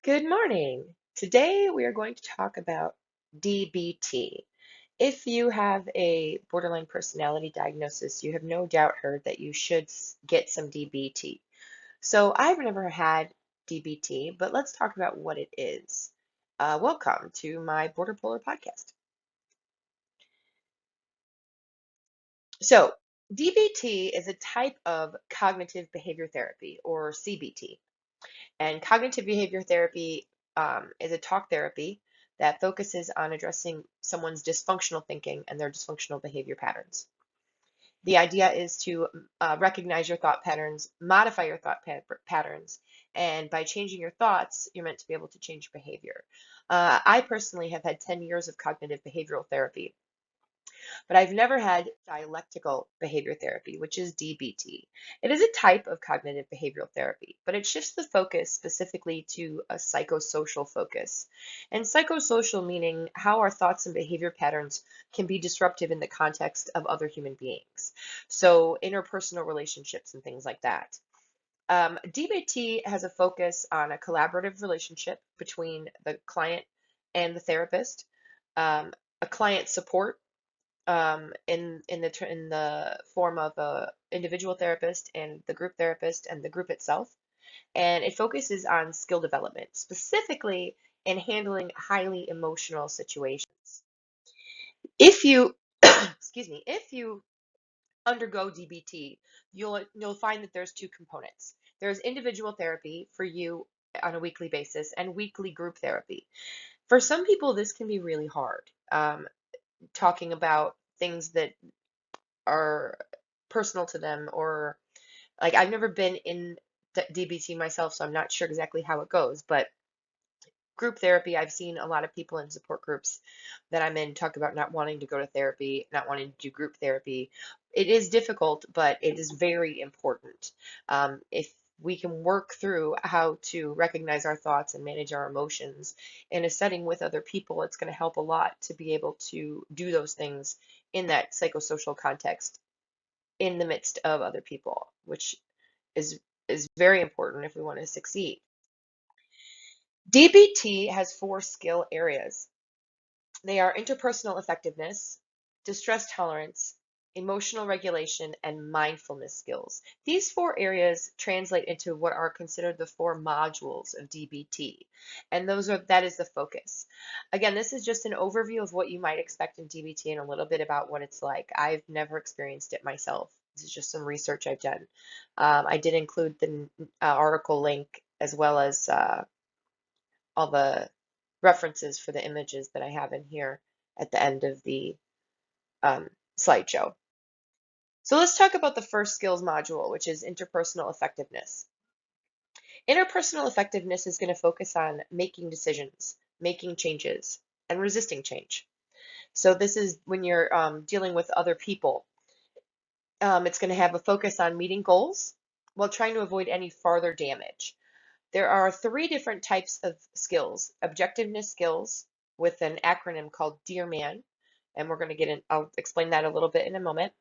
Good morning. Today we are going to talk about DBT. If you have a borderline personality diagnosis, you have no doubt heard that you should get some DBT. So I've never had DBT, but let's talk about what it is. Welcome to my Borderpolar podcast. So DBT is a type of cognitive behavior therapy, or CBT. And cognitive behavior therapy is a talk therapy that focuses on addressing someone's dysfunctional thinking and their dysfunctional behavior patterns. The idea is to recognize your thought patterns, modify your thought patterns, and by changing your thoughts, you're meant to be able to change your behavior. I personally have had 10 years of cognitive behavioral therapy, but I've never had dialectical behavior therapy, which is DBT. It is a type of cognitive behavioral therapy, but it shifts the focus specifically to a psychosocial focus. And psychosocial meaning how our thoughts and behavior patterns can be disruptive in the context of other human beings. So interpersonal relationships and things like that. DBT has a focus on a collaborative relationship between the client and the therapist, a client support in the form of a individual therapist and the group therapist and the group itself. And it focuses on skill development, specifically in handling highly emotional situations. If you, excuse me, if you undergo DBT, you'll find that there's two components. There's individual therapy for you on a weekly basis and weekly group therapy. For some people, this can be really hard. Talking about things that are personal to them, or like I've never been in DBT myself, so I'm not sure exactly how it goes, but group therapy, I've seen a lot of people in support groups that I'm in talk about not wanting to go to therapy, not wanting to do group therapy. It is difficult, but it is very important. If we can work through how to recognize our thoughts and manage our emotions in a setting with other people, it's going to help a lot to be able to do those things in that psychosocial context in the midst of other people, which is is very important if we want to succeed. DBT has four skill areas. They are interpersonal effectiveness, distress tolerance, emotional regulation, and mindfulness skills. These four areas translate into what are considered the four modules of DBT, and that is the focus. Again, this is just an overview of what you might expect in DBT and a little bit about what it's like. I've never experienced it myself. This is just some research I've done. I did include the article link as well as all the references for the images that I have in here at the end of the slideshow. So let's talk about the first skills module, which is interpersonal effectiveness. Interpersonal effectiveness is going to focus on making decisions, making changes, and resisting change. So this is when you're dealing with other people. It's going to have a focus on meeting goals while trying to avoid any farther damage. There are three different types of skills: objectiveness skills with an acronym called Dear Man, and we're going to get in, I'll explain that a little bit in a moment.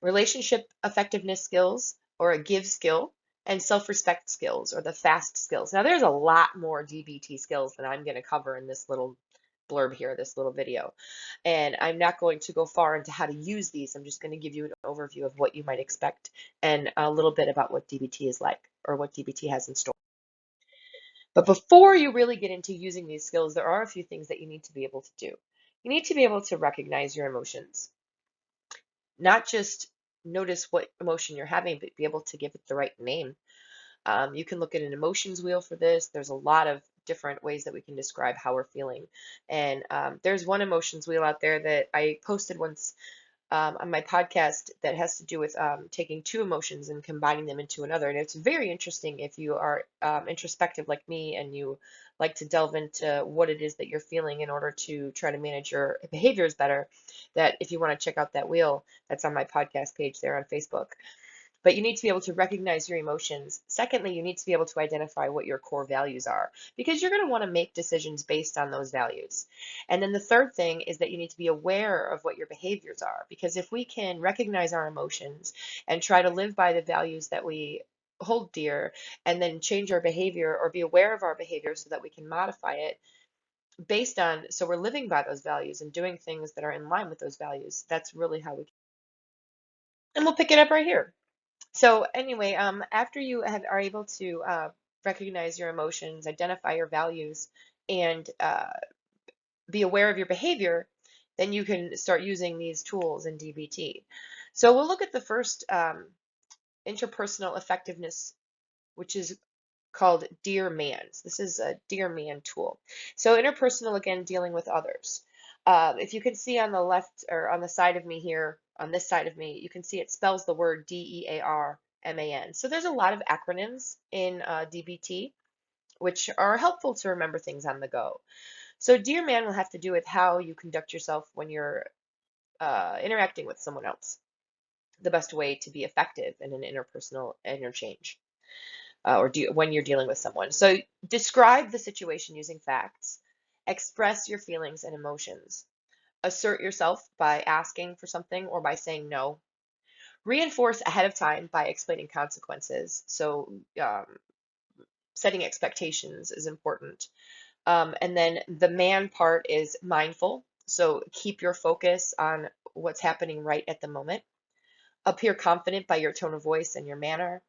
Relationship effectiveness skills, or a give skill, and self-respect skills, or the FAST skills. Now, there's a lot more DBT skills than I'm going to cover in this little blurb here, this little video. And I'm not going to go far into how to use these. I'm just going to give you an overview of what you might expect and a little bit about what DBT is like, or what DBT has in store. But before you really get into using these skills, there are a few things that you need to be able to do. You need to be able to recognize your emotions, not just notice what emotion you're having, but be able to give it the right name. You can look at an emotions wheel for this. There's a lot of different ways that we can describe how we're feeling. And there's one emotions wheel out there that I posted once on my podcast that has to do with taking two emotions and combining them into another. And it's very interesting if you are introspective like me and you like to delve into what it is that you're feeling in order to try to manage your behaviors better, that if you want to check out that wheel, that's on my podcast page there on Facebook. But you need to be able to recognize your emotions. Secondly, you need to be able to identify what your core values are, because you're going to want to make decisions based on those values. And then the third thing is that you need to be aware of what your behaviors are, because if we can recognize our emotions and try to live by the values that we hold dear, and then change our behavior or be aware of our behavior so that we can modify it based on, so we're living by those values and doing things that are in line with those values. That's really how we, and we'll pick it up right here. So anyway, after you are able to recognize your emotions, identify your values, and be aware of your behavior, then you can start using these tools in DBT. So we'll look at the first interpersonal effectiveness, which is called Dear Man's. This is a Dear Man tool. So interpersonal, again, dealing with others. If you can see on the left or on the side of me here, on this side of me, you can see it spells the word DEARMAN. So there's a lot of acronyms in DBT, which are helpful to remember things on the go. So Dear Man will have to do with how you conduct yourself when you're interacting with someone else, the best way to be effective in an interpersonal interchange. When you're dealing with someone. So describe the situation using facts, express your feelings and emotions, assert yourself by asking for something or by saying no, reinforce ahead of time by explaining consequences. So setting expectations is important. And then the man part is mindful. So keep your focus on what's happening right at the moment. Appear confident by your tone of voice and your manner,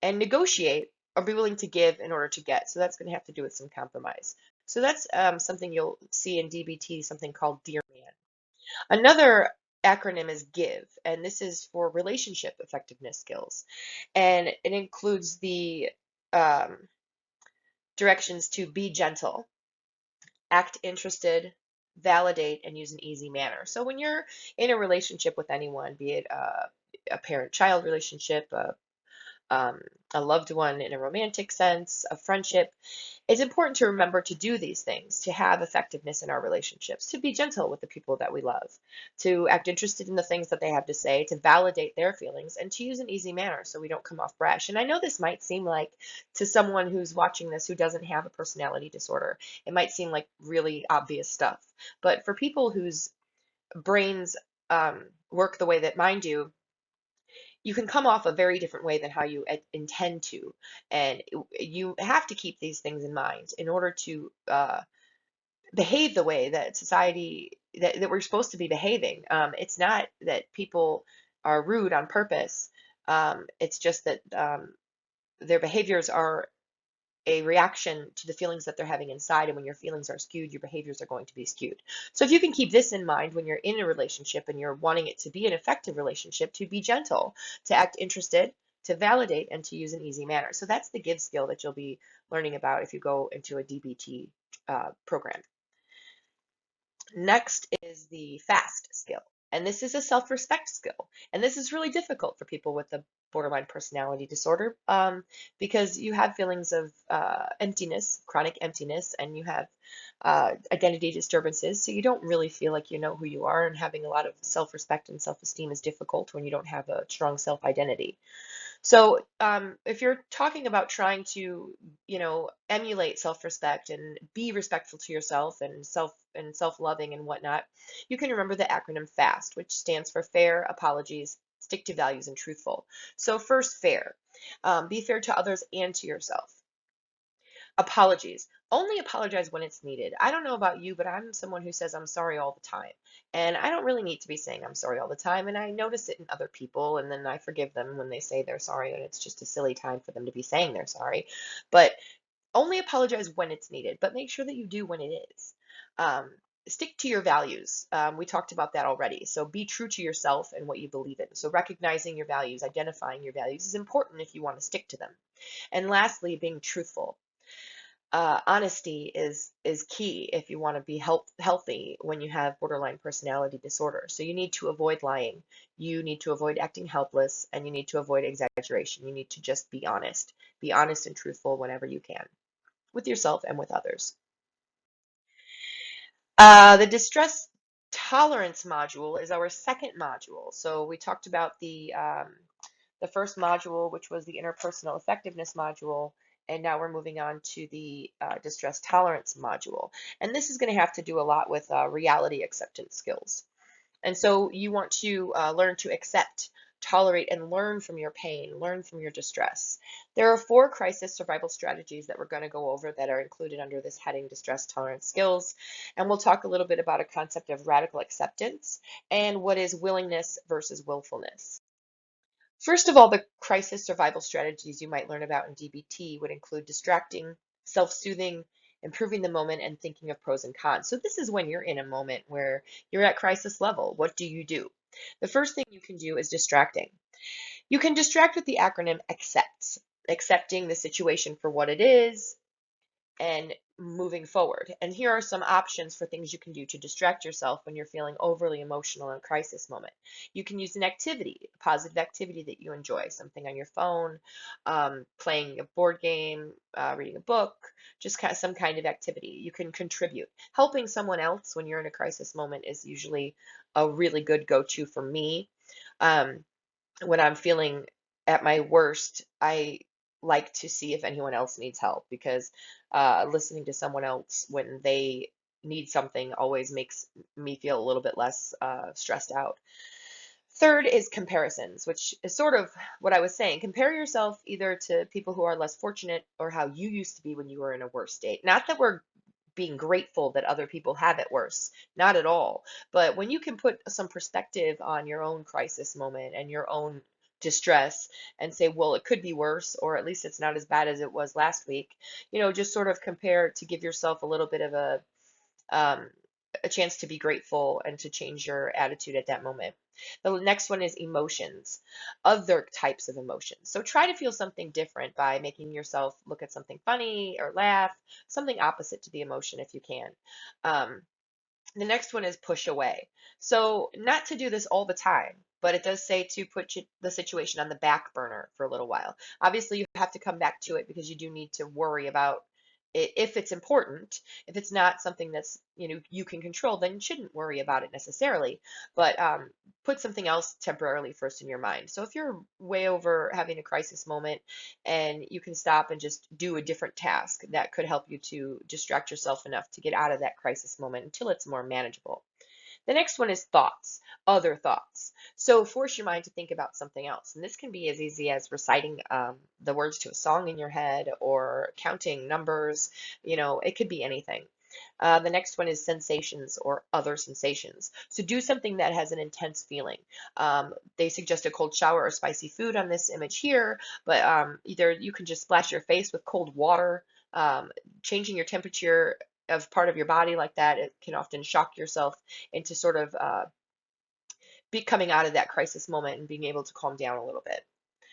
and negotiate or be willing to give in order to get. So that's going to have to do with some compromise. So that's something you'll see in DBT, something called Dear Man. Another acronym is GIVE, and this is for relationship effectiveness skills. And it includes the um, directions to be gentle, act interested, validate, and use an easy manner. So when you're in a relationship with anyone, be it a parent-child relationship, um, a loved one in a romantic sense, a friendship, it's important to remember to do these things, to have effectiveness in our relationships, to be gentle with the people that we love, to act interested in the things that they have to say, to validate their feelings, and to use an easy manner so we don't come off brash. And I know this might seem like, to someone who's watching this who doesn't have a personality disorder, it might seem like really obvious stuff. But for people whose brains work the way that mine do, you can come off a very different way than how you intend to. And you have to keep these things in mind in order to behave the way that society, that we're supposed to be behaving. It's not that people are rude on purpose. It's just that their behaviors are a reaction to the feelings that they're having inside. And when your feelings are skewed, your behaviors are going to be skewed. So if you can keep this in mind when you're in a relationship and you're wanting it to be an effective relationship, to be gentle, to act interested, to validate, and to use an easy manner. So that's the give skill that you'll be learning about if you go into a DBT program. Next is the FAST skill. And this is a self-respect skill. And this is really difficult for people with the borderline personality disorder because you have feelings of emptiness, chronic emptiness, and you have identity disturbances. So you don't really feel like you know who you are, and having a lot of self-respect and self-esteem is difficult when you don't have a strong self-identity. So if you're talking about trying to, emulate self-respect and be respectful to yourself and self-loving and whatnot, you can remember the acronym FAST, which stands for fair, apologies, stick to values, and truthful. So first, fair. Be fair to others and to yourself. Apologies. Only apologize when it's needed. I don't know about you, but I'm someone who says I'm sorry all the time. And I don't really need to be saying I'm sorry all the time. And I notice it in other people, and then I forgive them when they say they're sorry, and it's just a silly time for them to be saying they're sorry. But only apologize when it's needed, but make sure that you do when it is. Stick to your values. We talked about that already. So be true to yourself and what you believe in. So recognizing your values, identifying your values is important if you want to stick to them. And lastly, being truthful. Honesty is key if you want to be healthy when you have borderline personality disorder. So you need to avoid lying, you need to avoid acting helpless, and you need to avoid exaggeration. You need to just be honest. Be honest and truthful whenever you can, with yourself and with others. The distress tolerance module is our second module. So we talked about the first module, which was the interpersonal effectiveness module, and now we're moving on to the distress tolerance module. And this is going to have to do a lot with reality acceptance skills. And so you want to learn to accept, tolerate and learn from your pain, learn from your distress. There are 4 crisis survival strategies that we're going to go over that are included under this heading, distress tolerance skills. And we'll talk a little bit about a concept of radical acceptance and what is willingness versus willfulness. First of all, the crisis survival strategies you might learn about in DBT would include distracting, self-soothing, improving the moment, and thinking of pros and cons. So this is when you're in a moment where you're at crisis level. What do you do? The first thing you can do is distracting. You can distract with the acronym ACCEPT, accepting the situation for what it is, and moving forward. And here are some options for things you can do to distract yourself when you're feeling overly emotional in a crisis moment. You can use an activity, a positive activity that you enjoy, something on your phone, playing a board game, reading a book, just kind of some kind of activity. You can contribute. Helping someone else when you're in a crisis moment is usually a really good go-to for me. Um, when I'm feeling at my worst, I like to see if anyone else needs help because listening to someone else when they need something always makes me feel a little bit less stressed out. Third is comparisons, which is sort of what I was saying. Compare yourself either to people who are less fortunate or how you used to be when you were in a worse state. Not that we're being grateful that other people have it worse, not at all. But when you can put some perspective on your own crisis moment and your own distress and say, well, it could be worse, or at least it's not as bad as it was last week, just sort of compare to give yourself a little bit of um, a chance to be grateful and to change your attitude at that moment. The next one is emotions, other types of emotions. So try to feel something different by making yourself look at something funny or laugh, something opposite to the emotion if you can. Um, the next one is push away. So not to do this all the time, but it does say to put the situation on the back burner for a little while. Obviously, you have to come back to it because you do need to worry about it if it's important. If it's not something that's you can control, then you shouldn't worry about it necessarily. But put something else temporarily first in your mind. So if you're way over having a crisis moment and you can stop and just do a different task, that could help you to distract yourself enough to get out of that crisis moment until it's more manageable. The next one is thoughts, other thoughts. So force your mind to think about something else. And this can be as easy as reciting the words to a song in your head or counting numbers. It could be anything. The next one is sensations or other sensations. So do something that has an intense feeling. They suggest a cold shower or spicy food on this image here, but either you can just splash your face with cold water, changing your temperature of part of your body like that. It can often shock yourself into sort of be coming out of that crisis moment and being able to calm down a little bit.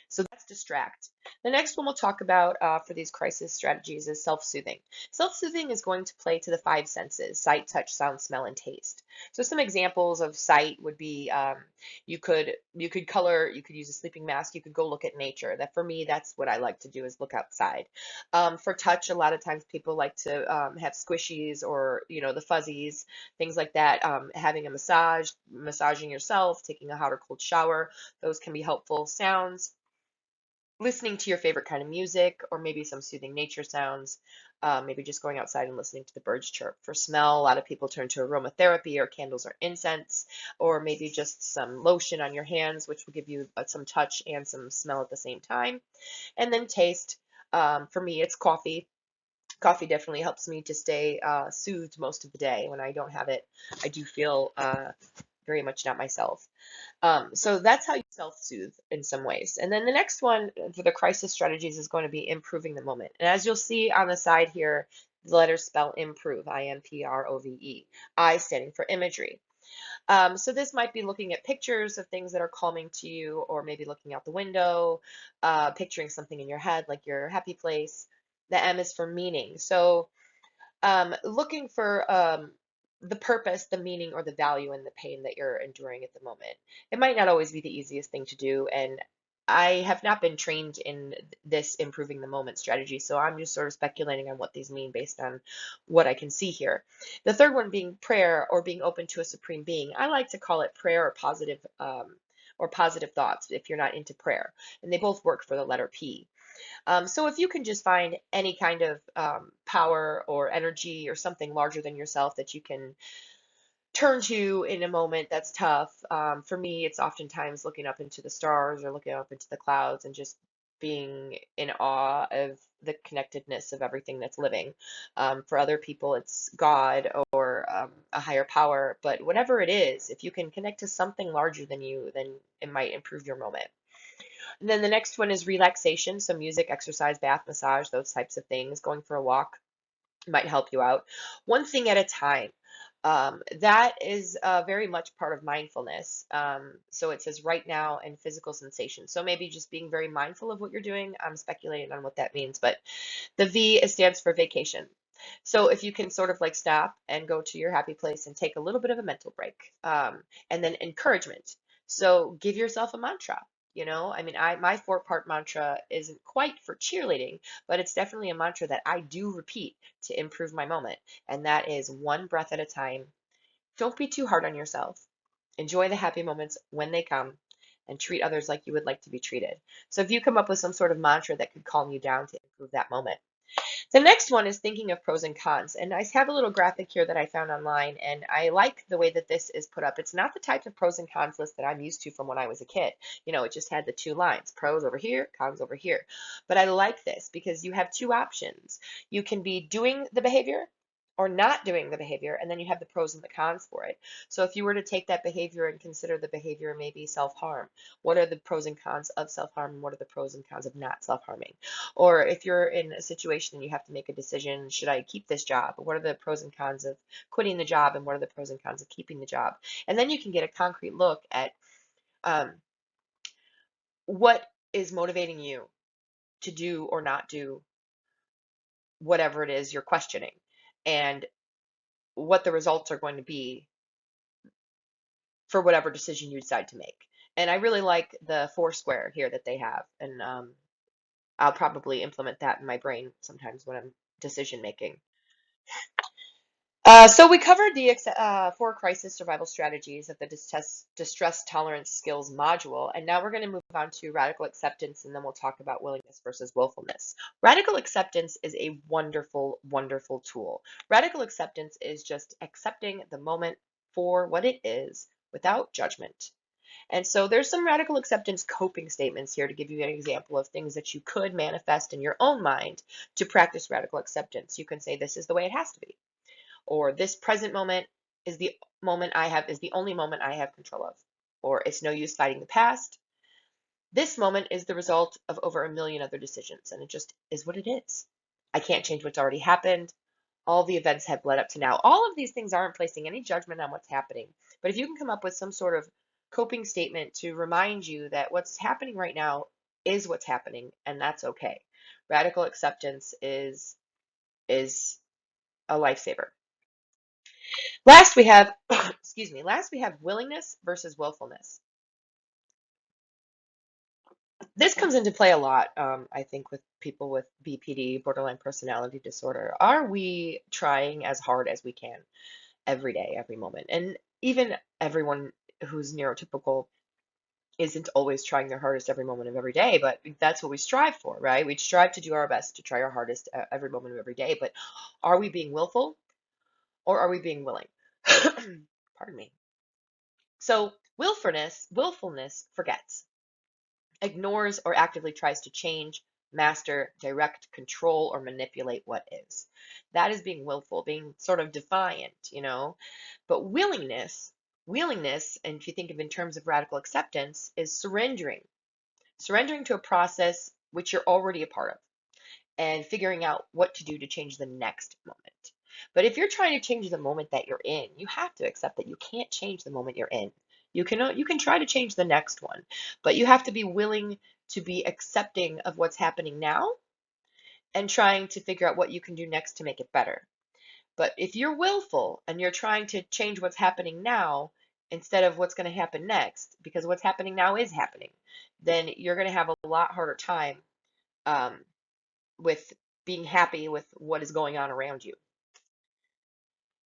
So that's distract. The next one we'll talk about for these crisis strategies is self-soothing. Self-soothing is going to play to the 5 senses: sight, touch, sound, smell, and taste. So some examples of sight would be you could color, you could use a sleeping mask, you could go look at nature. That for me, that's what I like to do, is look outside. For touch, a lot of times people like to have squishies or the fuzzies, things like that. Having a massage, massaging yourself, taking a hot or cold shower, those can be helpful. Sounds, listening to your favorite kind of music, or maybe some soothing nature sounds, maybe just going outside and listening to the birds chirp. For smell, a lot of people turn to aromatherapy or candles or incense, or maybe just some lotion on your hands, which will give you some touch and some smell at the same time. And then taste, for me, it's coffee. Coffee definitely helps me to stay soothed most of the day. When I don't have it, I do feel very much not myself. So that's how you self-soothe in some ways. And then the next one for the crisis strategies is going to be improving the moment. And as you'll see on the side here, the letters spell improve, I-M-P-R-O-V-E. I standing for imagery. So this might be looking at pictures of things that are calming to you, or maybe looking out the window, picturing something in your head like your happy place. The M is for meaning. So looking for the purpose, the meaning, or the value in the pain that you're enduring at the moment. It might not always be the easiest thing to do, and I have not been trained in this improving the moment strategy, so I'm just sort of speculating on what these mean based on what I can see here. The third one being prayer, or being open to a supreme being. I like to call it prayer or positive thoughts if you're not into prayer, and they both work for the letter P. So if you can just find any kind of power or energy or something larger than yourself that you can turn to in a moment that's tough. For me, it's oftentimes looking up into the stars or looking up into the clouds and just being in awe of the connectedness of everything that's living. For other people, it's God or a higher power. But whatever it is, if you can connect to something larger than you, then it might improve your moment. And then the next one is relaxation. So music, exercise, bath, massage, those types of things. Going for a walk might help you out. One thing at a time. That is very much part of mindfulness. So it says right now and physical sensation. So maybe just being very mindful of what you're doing. I'm speculating on what that means, but the V stands for vacation. So if you can sort of like stop and go to your happy place and take a little bit of a mental break, and then encouragement. So give yourself a mantra. I mean, my four-part mantra isn't quite for cheerleading, but it's definitely a mantra that I do repeat to improve my moment, and that is one breath at a time. Don't be too hard on yourself. Enjoy the happy moments when they come, and treat others like you would like to be treated. So if you come up with some sort of mantra that could calm you down to improve that moment. The next one is thinking of pros and cons. And I have a little graphic here that I found online, and I like the way that this is put up. It's not the type of pros and cons list that I'm used to from when I was a kid. It just had the two lines, pros over here, cons over here. But I like this because you have two options. You can be doing the behavior or not doing the behavior, and then you have the pros and the cons for it. So if you were to take that behavior and consider the behavior maybe self-harm, what are the pros and cons of self-harm, and what are the pros and cons of not self-harming? Or if you're in a situation and you have to make a decision, should I keep this job? What are the pros and cons of quitting the job, and what are the pros and cons of keeping the job? And then you can get a concrete look at um, what is motivating you to do or not do whatever it is you're questioning, and what the results are going to be for whatever decision you decide to make. And I really like the four square here that they have, and I'll probably implement that in my brain sometimes when I'm decision making. So we covered the four crisis survival strategies of the distress tolerance skills module, and now we're going to move on to radical acceptance, and then we'll talk about willingness versus willfulness. Radical acceptance is a wonderful, wonderful tool. Radical acceptance is just accepting the moment for what it is without judgment. And so there's some radical acceptance coping statements here to give you an example of things that you could manifest in your own mind to practice radical acceptance. You can say, this is the way it has to be, or this present moment is the only moment I have control of, or it's no use fighting the past. This moment is the result of over a million other decisions, and it just is what it is. I can't change what's already happened. All the events have led up to now. All of these things aren't placing any judgment on what's happening, but if you can come up with some sort of coping statement to remind you that what's happening right now is what's happening, and that's okay. Radical acceptance is a lifesaver. Last we have, excuse me, last we have willingness versus willfulness. This comes into play a lot, I think, with people with BPD, borderline personality disorder. Are we trying as hard as we can every day, every moment? And even everyone who's neurotypical isn't always trying their hardest every moment of every day, but that's what we strive for, right? We strive to do our best to try our hardest every moment of every day, but are we being willful or are we being willing? Pardon me. So willfulness forgets, ignores, or actively tries to change, master, direct, control, or manipulate what is. That is being willful, being sort of defiant. But willingness, and if you think of in terms of radical acceptance, is surrendering to a process which you're already a part of, and figuring out what to do to change the next moment. But if you're trying to change the moment that you're in, you have to accept that you can't change the moment you're in. You can try to change the next one, but you have to be willing to be accepting of what's happening now and trying to figure out what you can do next to make it better. But if you're willful and you're trying to change what's happening now instead of what's going to happen next, because what's happening now is happening, then you're going to have a lot harder time um, with being happy with what is going on around you.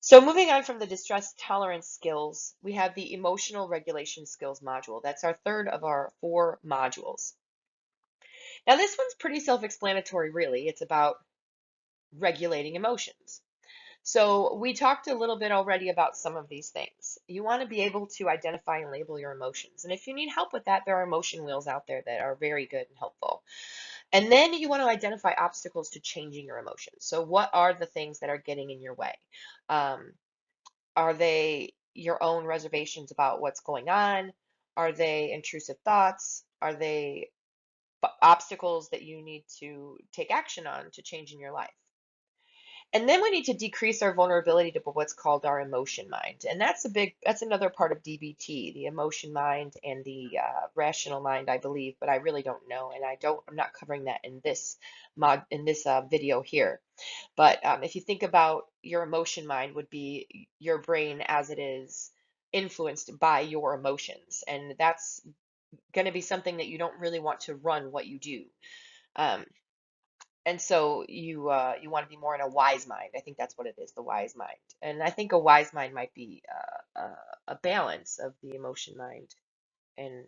So moving on from the distress tolerance skills, we have the emotional regulation skills module. That's our third of our four modules. Now this one's pretty self-explanatory, really. It's about regulating emotions. So we talked a little bit already about some of these things. You want to be able to identify and label your emotions. And if you need help with that, there are emotion wheels out there that are very good and helpful. And then you want to identify obstacles to changing your emotions. So what are the things that are getting in your way? Um, are they your own reservations about what's going on? Are they intrusive thoughts? Are they obstacles that you need to take action on to change in your life? And then we need to decrease our vulnerability to what's called our emotion mind. And that's another part of DBT, the emotion mind and the rational mind, I believe, but I really don't know. And I'm not covering that in this video here. But if you think about your emotion mind would be your brain as it is influenced by your emotions. And that's going to be something that you don't really want to run what you do. Um, and so you want to be more in a wise mind. I think that's what it is, the wise mind. And I think a wise mind might be a balance of the emotion mind. And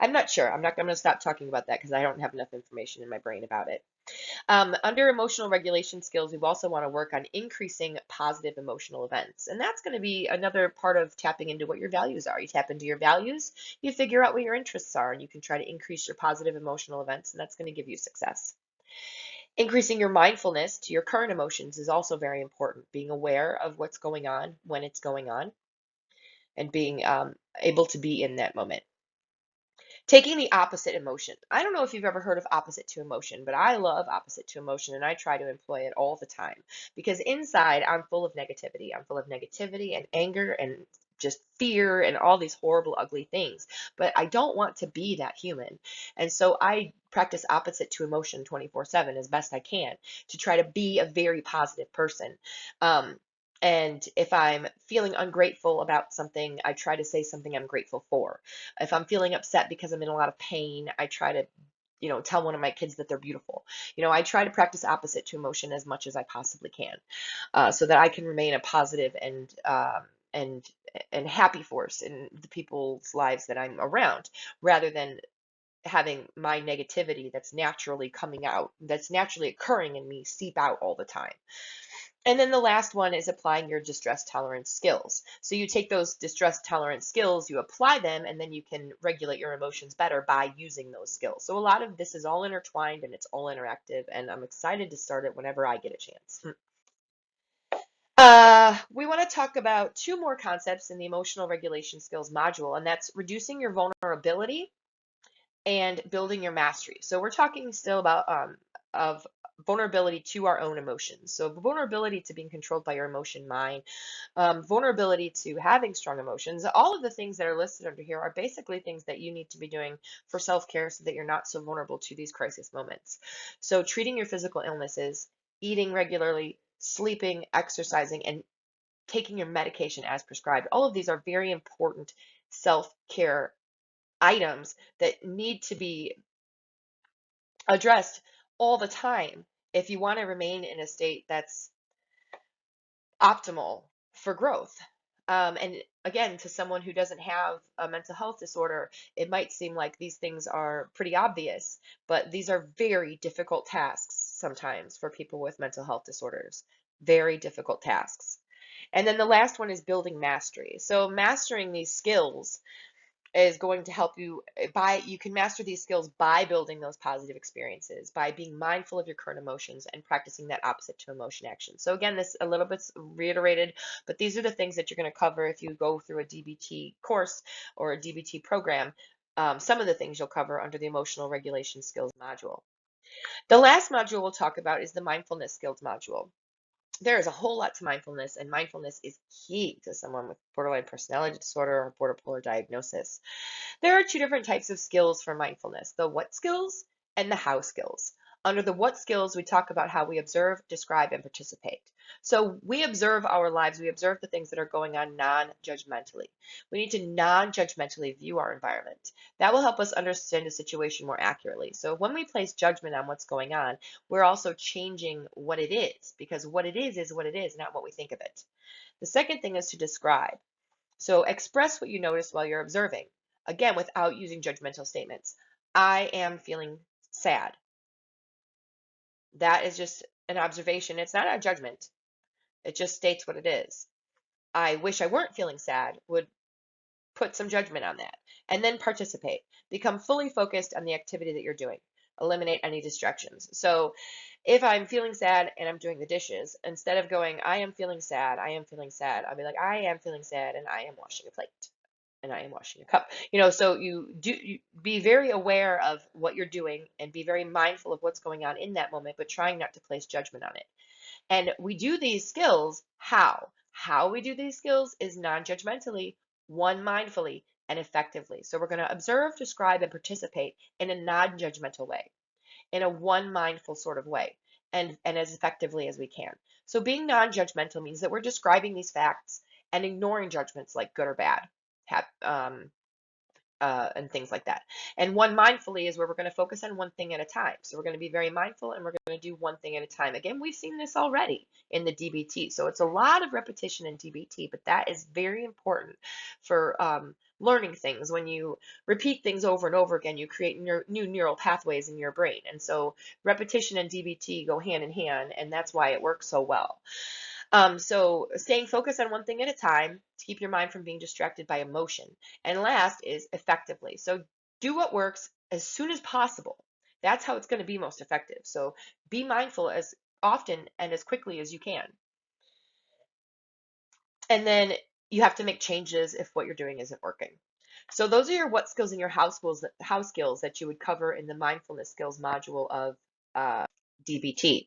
I'm not sure. I'm going to stop talking about that because I don't have enough information in my brain about it. Under emotional regulation skills, we also want to work on increasing positive emotional events. And that's going to be another part of tapping into what your values are. You tap into your values, you figure out what your interests are, and you can try to increase your positive emotional events, and that's going to give you success. Increasing your mindfulness to your current emotions is also very important. Being aware of what's going on when it's going on and being able to be in that moment. Taking the opposite emotion. I don't know if you've ever heard of opposite to emotion, but I love opposite to emotion and I try to employ it all the time because inside I'm full of negativity. I'm full of negativity and anger and just fear and all these horrible, ugly things. But I don't want to be that human. And so I practice opposite to emotion 24/7 as best I can to try to be a very positive person. Um, and if I'm feeling ungrateful about something, I try to say something I'm grateful for. If I'm feeling upset because I'm in a lot of pain, I try to, tell one of my kids that they're beautiful. I try to practice opposite to emotion as much as I possibly can, so that I can remain a positive and and happy force in the people's lives that I'm around, rather than having my negativity that's naturally coming out, that's naturally occurring in me seep out all the time. And then the last one is applying your distress tolerance skills. So you take those distress tolerance skills, you apply them, and then you can regulate your emotions better by using those skills. So a lot of this is all intertwined and it's all interactive, and I'm excited to start it whenever I get a chance. We want to talk about two more concepts in the emotional regulation skills module, and that's reducing your vulnerability and building your mastery. So we're talking still about of vulnerability to our own emotions. So vulnerability to being controlled by your emotion mind, vulnerability to having strong emotions. All of the things that are listed under here are basically things that you need to be doing for self-care so that you're not so vulnerable to these crisis moments. So treating your physical illnesses, eating regularly, sleeping, exercising, and taking your medication as prescribed. All of these are very important self-care items that need to be addressed all the time if you want to remain in a state that's optimal for growth. And again, to someone who doesn't have a mental health disorder, it might seem like these things are pretty obvious, but these are very difficult tasks sometimes for people with mental health disorders. Very difficult tasks. And then the last one is building mastery. So mastering these skills is going to help you can master these skills by building those positive experiences, by being mindful of your current emotions and practicing that opposite to emotion action. So again, this a little bit reiterated, but these are the things that you're going to cover if you go through a DBT course or a DBT program. Some of the things you'll cover under the emotional regulation skills module. The last module we'll talk about is the mindfulness skills module. There is a whole lot to mindfulness, and mindfulness is key to someone with borderline personality disorder or borderpolar diagnosis. There are two different types of skills for mindfulness, the what skills and the how skills. Under the what skills, we talk about how we observe, describe, and participate. So we observe our lives, we observe the things that are going on non-judgmentally. We need to non-judgmentally view our environment. That will help us understand the situation more accurately. So when we place judgment on what's going on, we're also changing what it is, because what it is what it is, not what we think of it. The second thing is to describe. So express what you notice while you're observing. Again, without using judgmental statements. I am feeling sad. That is just an observation. It's not a judgment. It just states what it is. I wish I weren't feeling sad would put some judgment on that, and then participate. Become fully focused on the activity that you're doing. Eliminate any distractions. So if I'm feeling sad and I'm doing the dishes, instead of going, I am feeling sad, I am feeling sad, I'll be like, I am feeling sad and I am washing a plate and I am washing a cup. So you be very aware of what you're doing and be very mindful of what's going on in that moment, but trying not to place judgment on it. And we do these skills how? How we do these skills is non-judgmentally, one mindfully, and effectively. So we're going to observe, describe, and participate in a non-judgmental way, in a one mindful sort of way, and as effectively as we can. So being non-judgmental means that we're describing these facts and ignoring judgments like good or bad, and things like that. And one mindfully is where we're going to focus on one thing at a time. So we're going to be very mindful and we're going to do one thing at a time. Again, we've seen this already in the DBT. So it's a lot of repetition in DBT, but that is very important for learning things. When you repeat things over and over again, you create new neural pathways in your brain. And so repetition and DBT go hand in hand, and that's why it works so well. So staying focused on one thing at a time to keep your mind from being distracted by emotion. And last is effectively. So do what works as soon as possible. That's how it's going to be most effective. So be mindful as often and as quickly as you can. And then you have to make changes if what you're doing isn't working. So those are your what skills and your how skills that you would cover in the mindfulness skills module of DBT.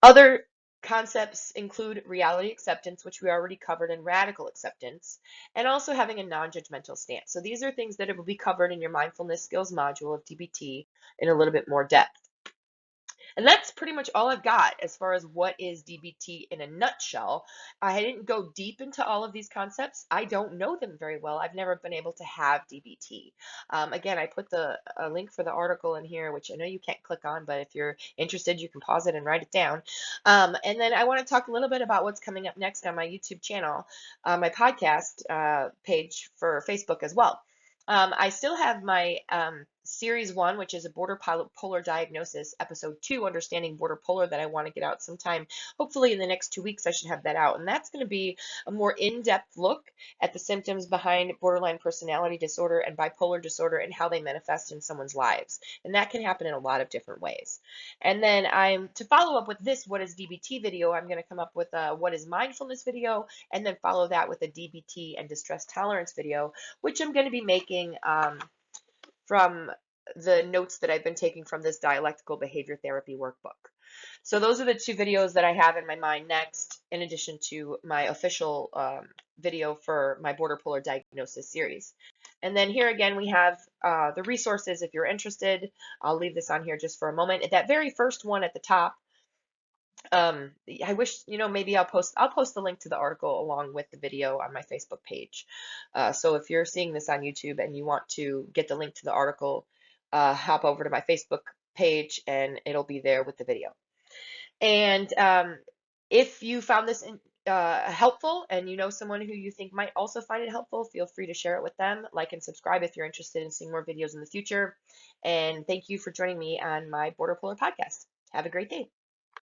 Other concepts include reality acceptance, which we already covered, and radical acceptance, and also having a non-judgmental stance. So these are things that will be covered in your mindfulness skills module of DBT in a little bit more depth. And that's pretty much all I've got as far as what is DBT in a nutshell. I didn't go deep into all of these concepts. I don't know them very well. I've never been able to have DBT. Again, I put a link for the article in here, which I know you can't click on, but if you're interested, you can pause it and write it down. And then I want to talk a little bit about what's coming up next on my YouTube channel, my podcast page for Facebook as well. I still have my series 1, which is a borderpolar diagnosis, episode 2, understanding borderpolar, that I want to get out sometime. Hopefully in the next 2 weeks, I should have that out. And that's going to be a more in-depth look at the symptoms behind borderline personality disorder and bipolar disorder and how they manifest in someone's lives. And that can happen in a lot of different ways. And then to follow up with this what is DBT video, I'm going to come up with a what is mindfulness video, and then follow that with a DBT and distress tolerance video, which I'm going to be making from the notes that I've been taking from this Dialectical Behavior Therapy workbook. So those are the 2 videos that I have in my mind next, in addition to my official video for my Borderpolar diagnosis series. And then here again, we have the resources if you're interested. I'll leave this on here just for a moment. That very first one at the top, I wish, maybe I'll post the link to the article along with the video on my Facebook page. So if you're seeing this on YouTube and you want to get the link to the article, hop over to my Facebook page and it'll be there with the video. And if you found this helpful and you know someone who you think might also find it helpful, feel free to share it with them. Like and subscribe if you're interested in seeing more videos in the future. And thank you for joining me on my Borderpolar podcast. Have a great day.